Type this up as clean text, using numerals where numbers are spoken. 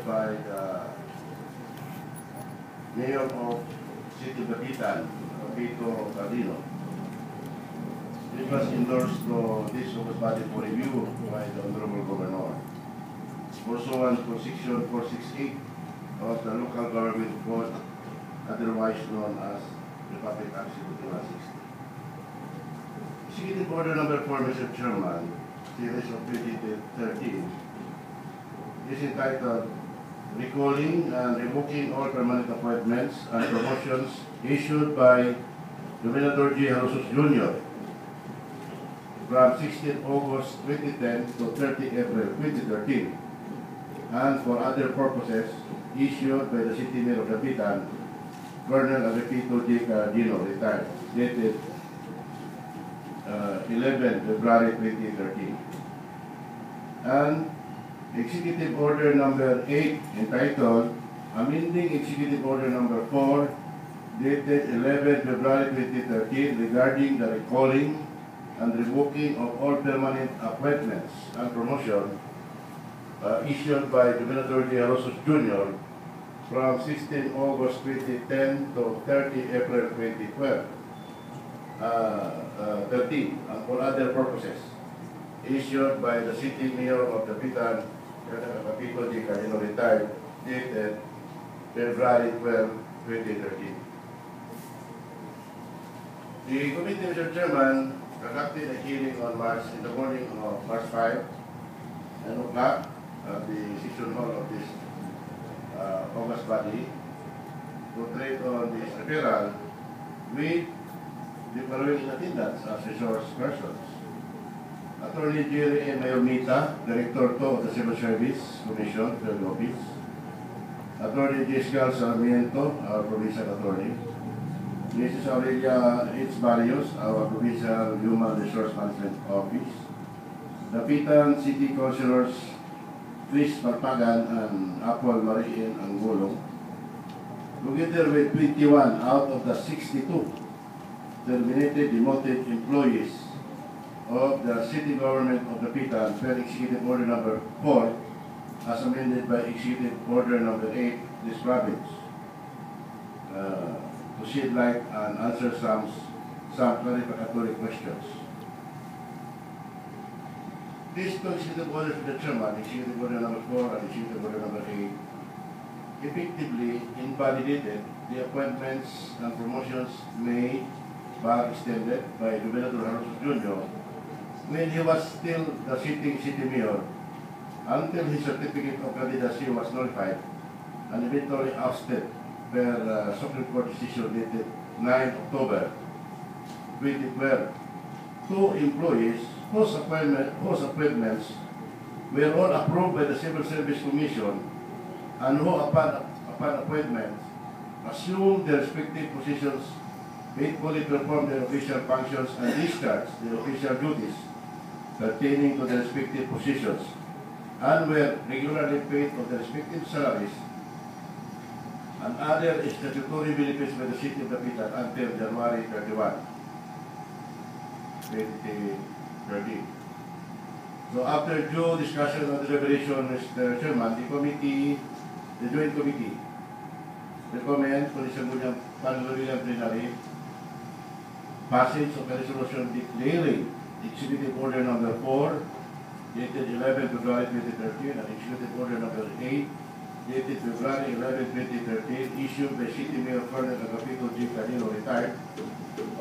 by the Mayor of City of Dapitan, Vito Cardino. It was endorsed to this August body for review by the Honorable Governor. Pursuant to Section 468 of the Local Government Code, otherwise known as Republic Act 160. Executive Order Number 4, Mr. Chairman, Series of 2013, is entitled Recalling and Revoking All Permanent Appointments and Promotions issued by Gobernador G. Jarosos Jr. from 16 August 2010 to 30 April 2013, and for other purposes issued by the City Mayor of Dapitan, Colonel Agripito J. Cardino, retired, dated 11 February 2013. And Executive Order Number 8, entitled Amending Executive Order Number 4, dated 11 February 2013, regarding the recalling and revoking of all permanent appointments and promotion issued by Gobernador G. Jarosos Jr. from 16 August 2010 to 30 April 2012. 13, and for other purposes, issued by the City Mayor of Dapitan, Colonel Agripito J. Cardino, retired, dated February 12, 2013. The committee, Mr. Chairman, conducted a hearing on in the morning of March 5, 9 o'clock, at the session hall of this August body, to treat on this referral with the following in attendance as resource persons: Attorney Jerry M. Mayomita, Director 2 of the Civil Service Commission, Field Office; Attorney Jessica Sarmiento, our Provincial Attorney; Mrs. Aurelia H. Barrios, our Provincial Human Resource Management Office; Dapitan City Councilors Chris Marpagan and Apple Marien Angulong, together with 21 out of the 62 terminated demoted employees of the City Government of Dapitan per Executive Order Number 4, as amended by Executive Order Number 8, this province, to shed light and answer some clarificatory questions. These two Executive Orders of the Chairman, Executive Order Number 4 and Executive Order Number 8, effectively invalidated the appointments and promotions made back extended by Gobernador Jarosos Jr. when he was still the sitting City Mayor, until his certificate of candidacy was nullified and eventually ousted per Supreme Court decision dated 9 October 2012. Two employees whose appointments were all approved by the Civil Service Commission, and who upon appointment assumed their respective positions, faithfully performed their official functions and discharged their official duties pertaining to their respective positions, and were regularly paid of their respective salaries and other statutory benefits by the City of Dapitan until January 31, 2013. So after due discussion and deliberation, Mr. Chairman, the Joint Committee recommends to the Sangguniang Panlorian Plenary passage of a resolution declaring Executive Order Number 4, dated 11 February 2013, and Executive Order Number 8, dated February 11, 2013, issued by City Mayor Colonel Agripito J. Cardino, retired, of